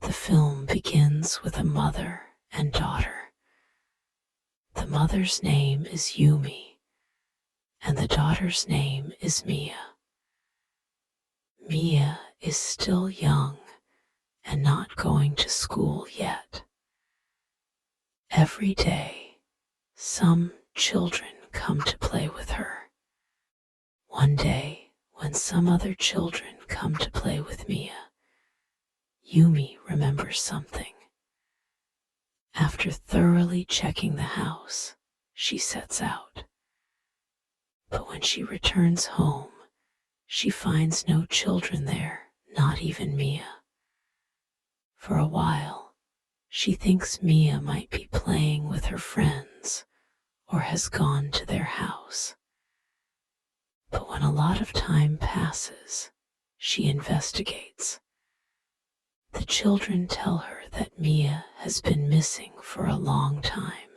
The film begins with a mother and daughter. The mother's name is Yumi, and the daughter's name is Mia. Mia is still young and not going to school yet. Every day, some children come to play with her. One day, when some other children come to play with Mia, Yumi remembers something. After thoroughly checking the house, she sets out. But when she returns home, she finds no children there, not even Mia. For a while, she thinks Mia might be playing with her friends or has gone to their house. But when a lot of time passes, she investigates. The children tell her that Mia has been missing for a long time.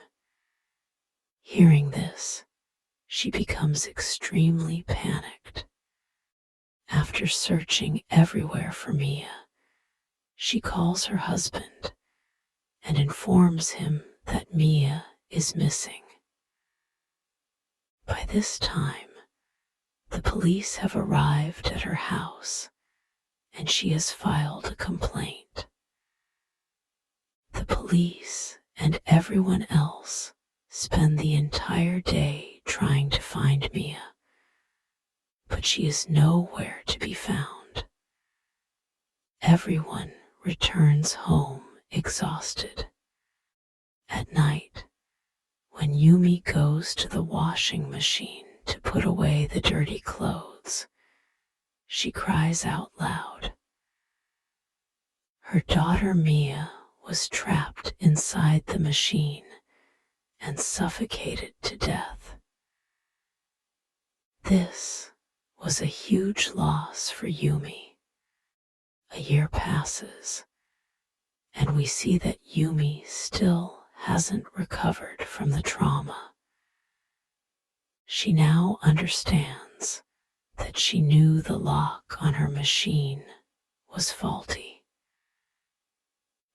Hearing this, she becomes extremely panicked. After searching everywhere for Mia, she calls her husband and informs him that Mia is missing. By this time, the police have arrived at her house and she has filed a complaint. The police and everyone else spend the entire day trying to find Mia, but she is nowhere to be found. Everyone returns home exhausted. At night, when Yumi goes to the washing machine to put away the dirty clothes, she cries out loud. Her daughter Mia was trapped inside the machine and suffocated to death. This was a huge loss for Yumi. A year passes, and we see that Yumi still hasn't recovered from the trauma. She now understands that she knew the lock on her machine was faulty.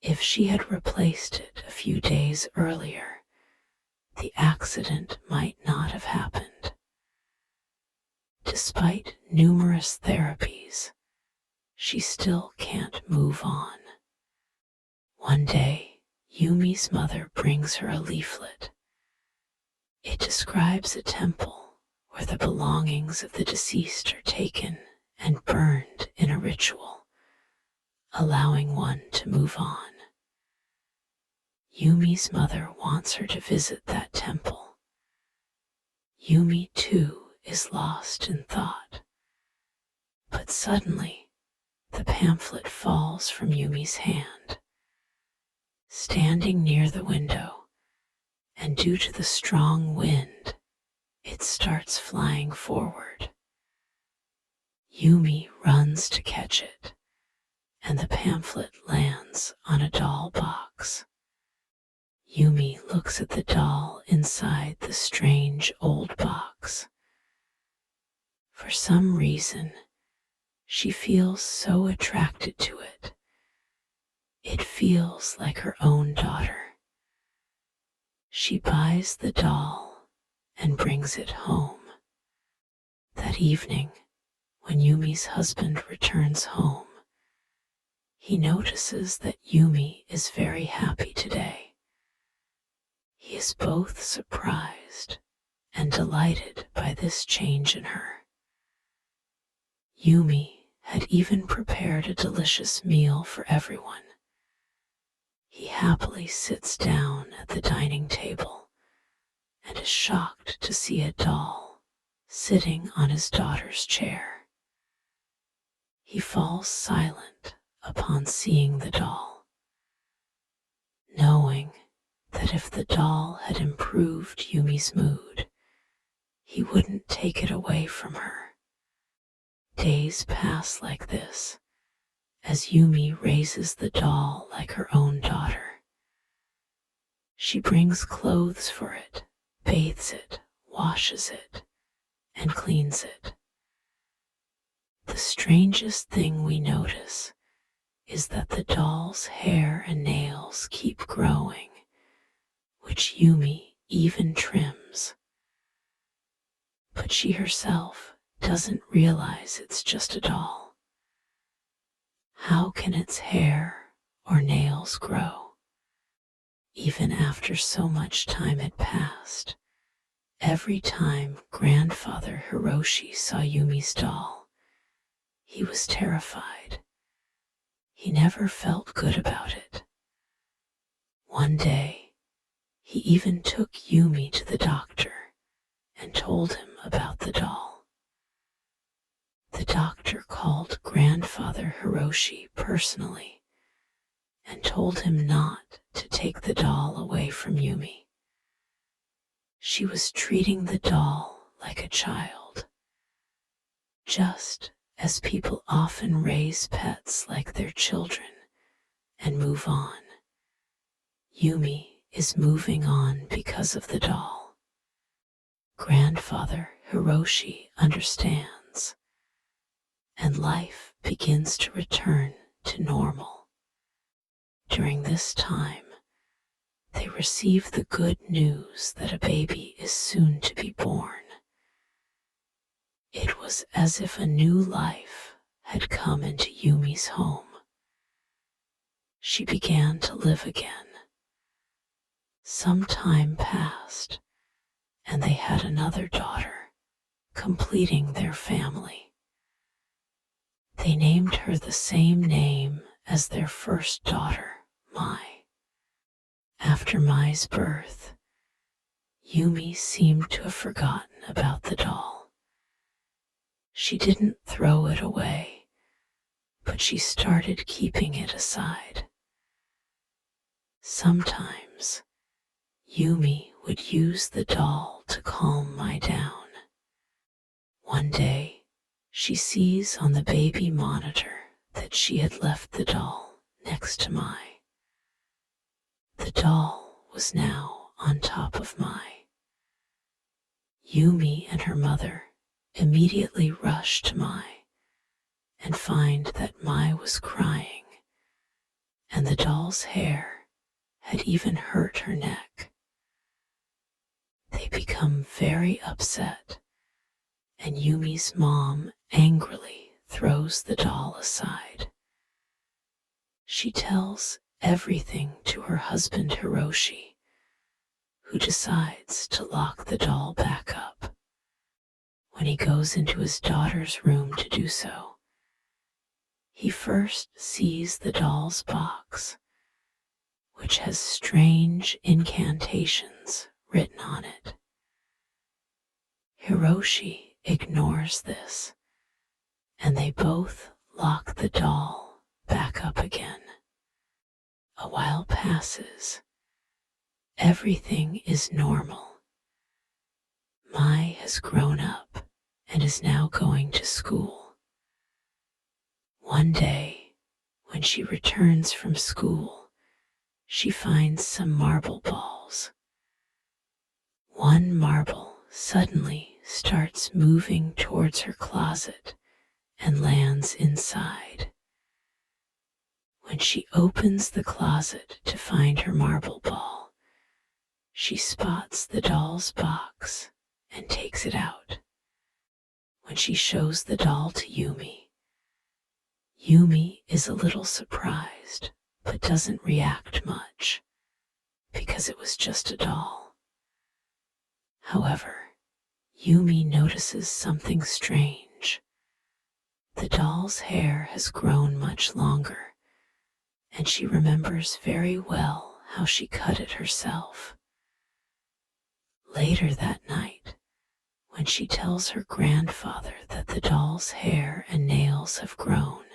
If she had replaced it a few days earlier, the accident might not have happened. Despite numerous therapies, she still can't move on. One day, Yumi's mother brings her a leaflet. It describes a temple where the belongings of the deceased are taken and burned in a ritual, allowing one to move on. Yumi's mother wants her to visit that temple. Yumi, too, is lost in thought. But suddenly, the pamphlet falls from Yumi's hand. Standing near the window, and due to the strong wind, it starts flying forward. Yumi runs to catch it, and the pamphlet lands on a doll box. Yumi looks at the doll inside the strange old box. For some reason, she feels so attracted to it. It feels like her own daughter. She buys the doll and brings it home. That evening, when Yumi's husband returns home, he notices that Yumi is very happy today. He is both surprised and delighted by this change in her. Yumi had even prepared a delicious meal for everyone. He happily sits down at the dining table and is shocked to see a doll sitting on his daughter's chair. He falls silent upon seeing the doll, knowing that if the doll had improved Yumi's mood, he wouldn't take it away from her. Days pass like this, as Yumi raises the doll like her own daughter. She brings clothes for it, bathes it, washes it, and cleans it. The strangest thing we notice is that the doll's hair and nails keep growing, which Yumi even trims. But she herself doesn't realize it's just a doll. How can its hair or nails grow? Even after so much time had passed, every time Grandfather Hiroshi saw Yumi's doll, he was terrified. He never felt good about it. One day, he even took Yumi to the doctor and told him about the doll. The doctor called Grandfather Hiroshi personally and told him not to take the doll away from Yumi. She was treating the doll like a child, just as people often raise pets like their children and move on. Yumi is moving on because of the doll. Grandfather Hiroshi understands, and life begins to return to normal. During this time, they receive the good news that a baby is soon to be born. It was as if a new life had come into Yumi's home. She began to live again. Some time passed, and they had another daughter, completing their family. They named her the same name as their first daughter, Mai. After Mai's birth, Yumi seemed to have forgotten about the doll. She didn't throw it away, but she started keeping it aside. Sometimes, Yumi would use the doll to calm Mai down. One day, she sees on the baby monitor that she had left the doll next to Mai. The doll was now on top of Mai. Yumi and her mother immediately rush to Mai and find that Mai was crying, and the doll's hair had even hurt her neck. They become very upset, and Yumi's mom angrily throws the doll aside. She tells everything to her husband Hiroshi, who decides to lock the doll back up. When he goes into his daughter's room to do so, he first sees the doll's box, which has strange incantations written on it. Hiroshi ignores this, and they both lock the doll back up again. A while passes. Everything is normal. Mai has grown up and is now going to school. One day, when she returns from school, she finds some marble balls. One marble suddenly starts moving towards her closet and lands inside. When she opens the closet to find her marble ball, she spots the doll's box and takes it out. When she shows the doll to Yumi, Yumi is a little surprised but doesn't react much because it was just a doll. However, Yumi notices something strange. The doll's hair has grown much longer, and she remembers very well how she cut it herself. Later that night, when she tells her grandfather that the doll's hair and nails have grown,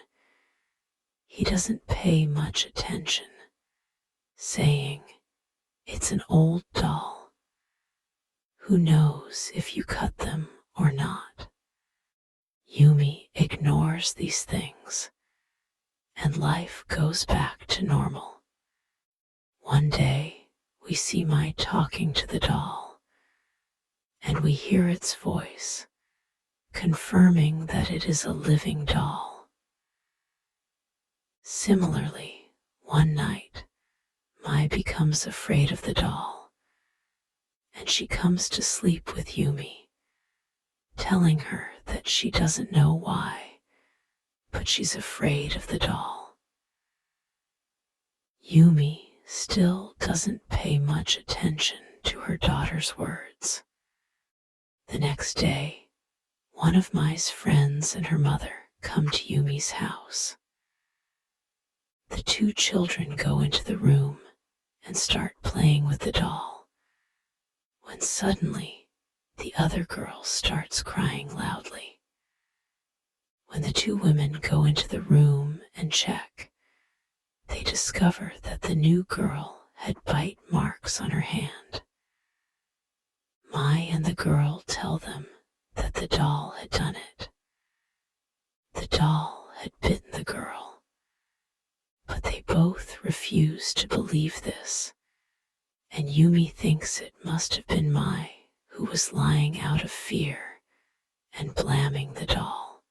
he doesn't pay much attention, saying, "It's an old doll. Who knows if you cut them or not?" Yumi ignores these things, and life goes back to normal. One day, we see Mai talking to the doll, and we hear its voice, confirming that it is a living doll. Similarly, one night, Mai becomes afraid of the doll, and she comes to sleep with Yumi, telling her that she doesn't know why, but she's afraid of the doll. Yumi still doesn't pay much attention to her daughter's words. The next day, one of Mai's friends and her mother come to Yumi's house. The two children go into the room and start playing with the doll, when suddenly the other girl starts crying loudly. When the two women go into the room and check, they discover that the new girl had bite marks on her hand. Mai and the girl tell them that the doll had done it. The doll had bitten the girl, but they both refuse to believe this, and Yumi thinks it must have been Mai who was lying out of fear and blaming the doll.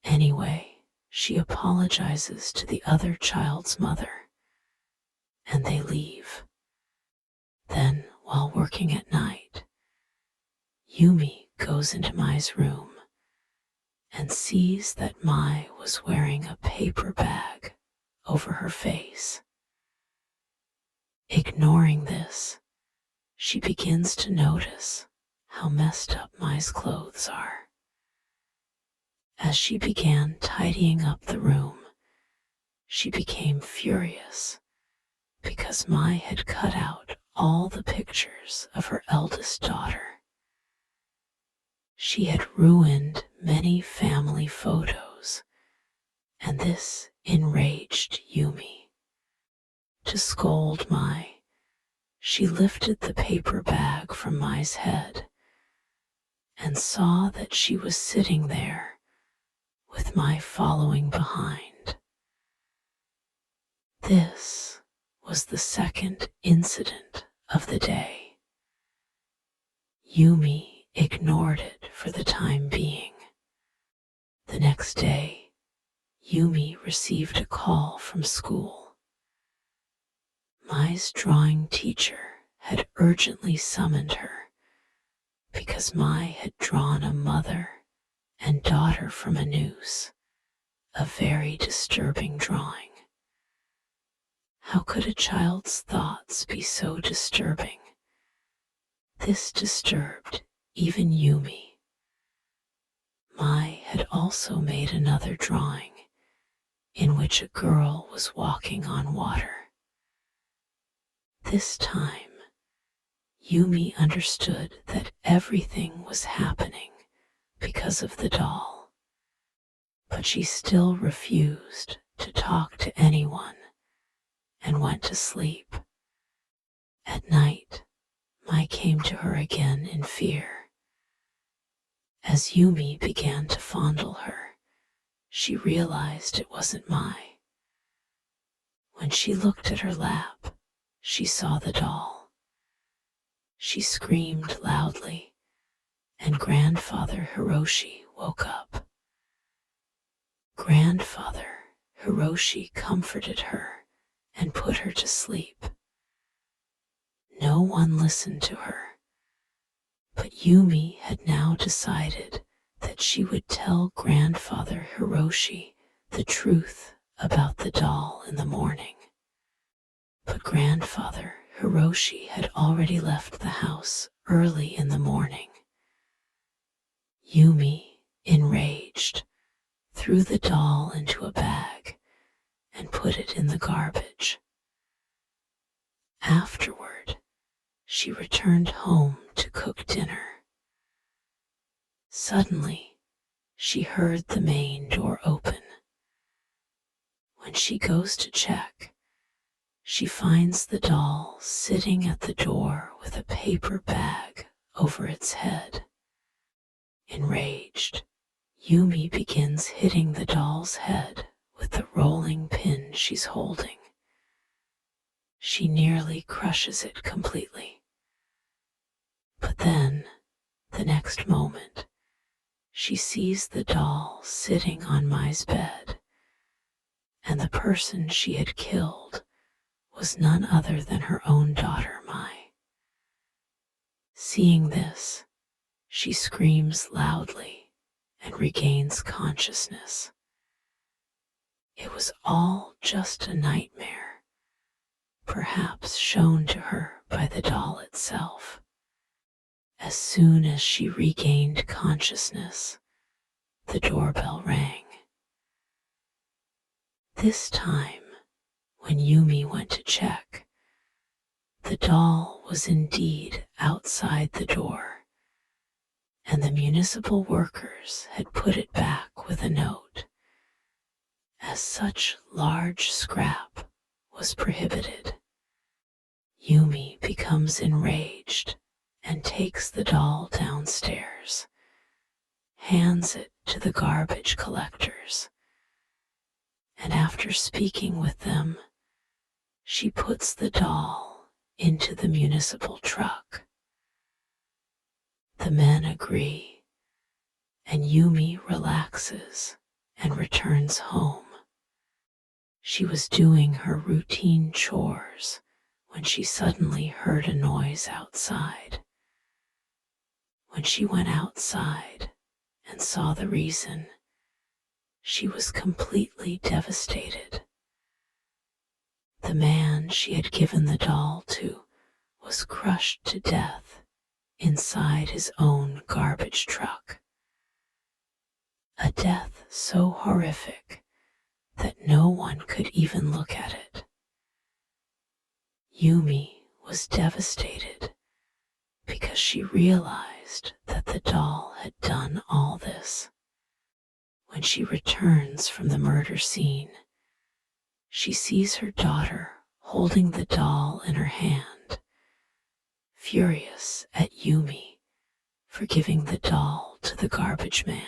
Anyway, she apologizes to the other child's mother, and they leave. Then, while working at night, Yumi goes into Mai's room and sees that Mai was wearing a paper bag over her face. Ignoring this, she begins to notice how messed up Mai's clothes are. As she began tidying up the room, she became furious because Mai had cut out all the pictures of her eldest daughter. She had ruined many family photos, and this enraged Yumi. To scold Mai, she lifted the paper bag from Mai's head and saw that she was sitting there with Mai following behind. This was the second incident of the day. Yumi ignored it for the time being. The next day, Yumi received a call from school. Mai's drawing teacher had urgently summoned her because Mai had drawn a mother and daughter from a noose, a very disturbing drawing. How could a child's thoughts be so disturbing? This disturbed even Yumi. Mai had also made another drawing in which a girl was walking on water. This time, Yumi understood that everything was happening because of the doll, but she still refused to talk to anyone and went to sleep. At night, Mai came to her again in fear. As Yumi began to fondle her, she realized it wasn't Mai. When she looked at her lap, she saw the doll. She screamed loudly, and Grandfather Hiroshi woke up. Grandfather Hiroshi comforted her and put her to sleep. No one listened to her, but Yumi had now decided that she would tell Grandfather Hiroshi the truth about the doll in the morning. But Grandfather Hiroshi had already left the house early in the morning. Yumi, enraged, threw the doll into a bag and put it in the garbage. Afterward, she returned home to cook dinner. Suddenly, she heard the main door open. When she goes to check, she finds the doll sitting at the door with a paper bag over its head. Enraged, Yumi begins hitting the doll's head with the rolling pin she's holding. She nearly crushes it completely. But then, the next moment, she sees the doll sitting on Mai's bed, and the person she had killed was none other than her own daughter, Mai. Seeing this, she screams loudly and regains consciousness. It was all just a nightmare, perhaps shown to her by the doll itself. As soon as she regained consciousness, the doorbell rang. This time, when Yumi went to check, the doll was indeed outside the door, and the municipal workers had put it back with a note, as such large scrap was prohibited. Yumi becomes enraged and takes the doll downstairs, hands it to the garbage collectors, and after speaking with them, she puts the doll into the municipal truck. The men agree, and Yumi relaxes and returns home. She was doing her routine chores when she suddenly heard a noise outside. When she went outside and saw the reason, she was completely devastated. The man she had given the doll to was crushed to death inside his own garbage truck. A death so horrific that no one could even look at it. Yumi was devastated because she realized that the doll had done all this. When she returns from the murder scene, she sees her daughter holding the doll in her hand, furious at Yumi for giving the doll to the garbage man.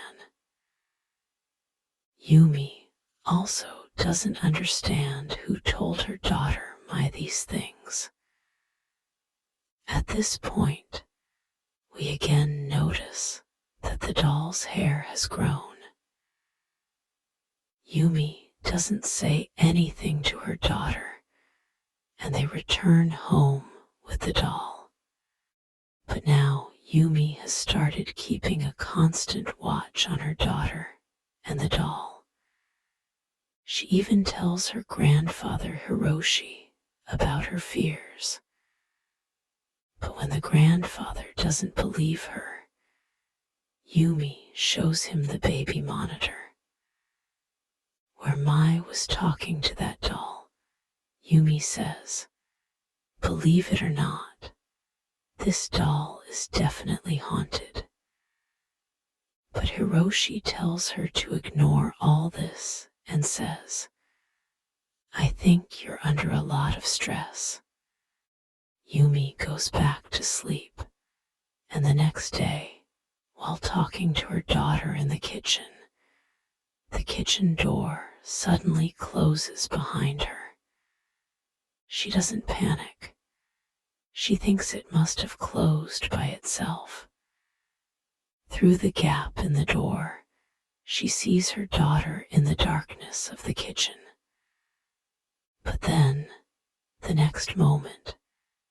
Yumi also doesn't understand who told her daughter Mai these things. At this point, we again notice that the doll's hair has grown. Yumi doesn't say anything to her daughter, and they return home with the doll. But now Yumi has started keeping a constant watch on her daughter and the doll. She even tells her grandfather Hiroshi about her fears. But when the grandfather doesn't believe her, Yumi shows him the baby monitor. Where Mai was talking to that doll, Yumi says, "Believe it or not, this doll is definitely haunted." But Hiroshi tells her to ignore all this and says, "I think you're under a lot of stress." Yumi goes back to sleep, and the next day, while talking to her daughter in the kitchen door suddenly closes behind her. She doesn't panic. She thinks it must have closed by itself. Through the gap in the door, she sees her daughter in the darkness of the kitchen. But then, the next moment,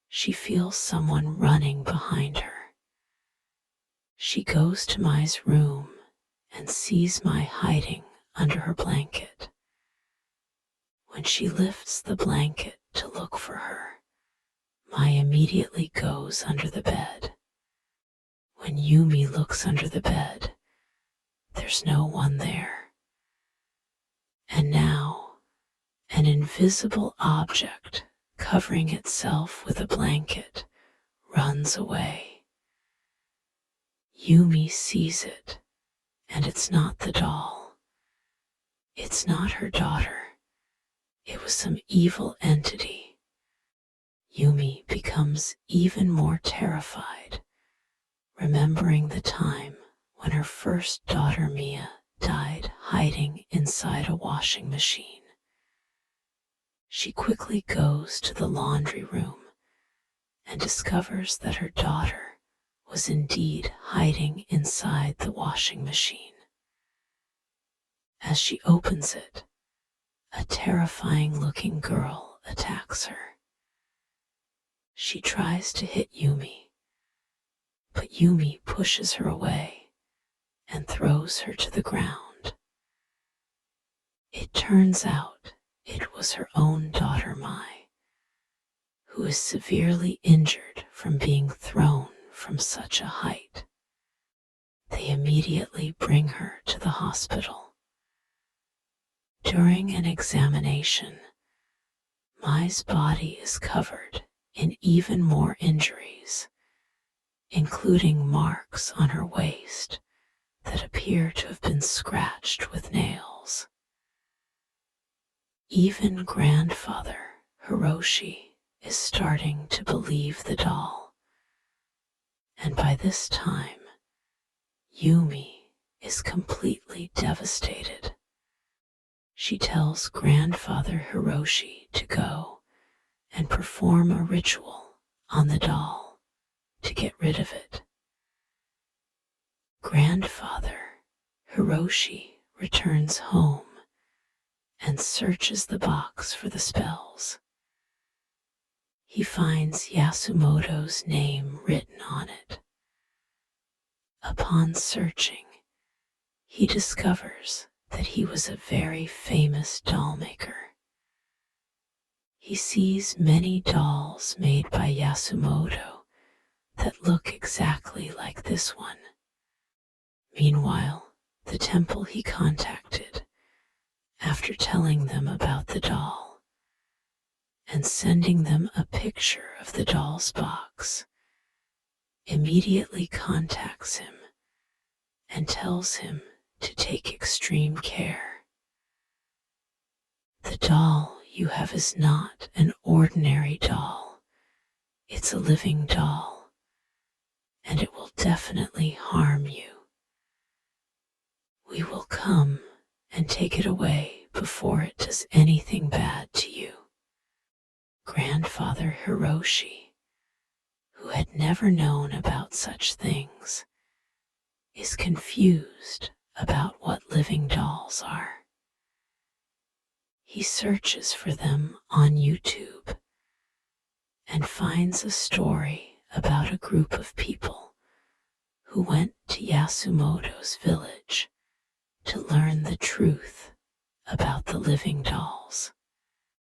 she feels someone running behind her. She goes to Mai's room and sees Mai hiding under her blanket. When she lifts the blanket to look for her, Mai immediately goes under the bed. When Yumi looks under the bed, there's no one there. And now, an invisible object covering itself with a blanket runs away. Yumi sees it, and it's not the doll. It's not her daughter. It was some evil entity. Yumi becomes even more terrified, remembering the time when her first daughter Mia died hiding inside a washing machine. She quickly goes to the laundry room and discovers that her daughter was indeed hiding inside the washing machine. As she opens it, A terrifying-looking girl attacks her. She tries to hit Yumi, but Yumi pushes her away and throws her to the ground. It turns out it was her own daughter Mai, who is severely injured from being thrown from such a height. They immediately bring her to the hospital. During an examination, Mai's body is covered in even more injuries, including marks on her waist that appear to have been scratched with nails. Even grandfather Hiroshi is starting to believe the doll, and by this time, Yumi is completely devastated. She tells grandfather Hiroshi to go and perform a ritual on the doll to get rid of it. Grandfather Hiroshi returns home and searches the box for the spells. He finds Yasumoto's name written on it. Upon searching, he discovers that he was a very famous doll maker. He sees many dolls made by Yasumoto that look exactly like this one. Meanwhile, the temple he contacted, after telling them about the doll and sending them a picture of the doll's box, immediately contacts him and tells him to take extreme care. The doll you have is not an ordinary doll. It's a living doll, and it will definitely harm you. We will come and take it away before it does anything bad to you. Grandfather Hiroshi, who had never known about such things, is confused about what living dolls are. He searches for them on YouTube and finds a story about a group of people who went to Yasumoto's village to learn the truth about the living dolls.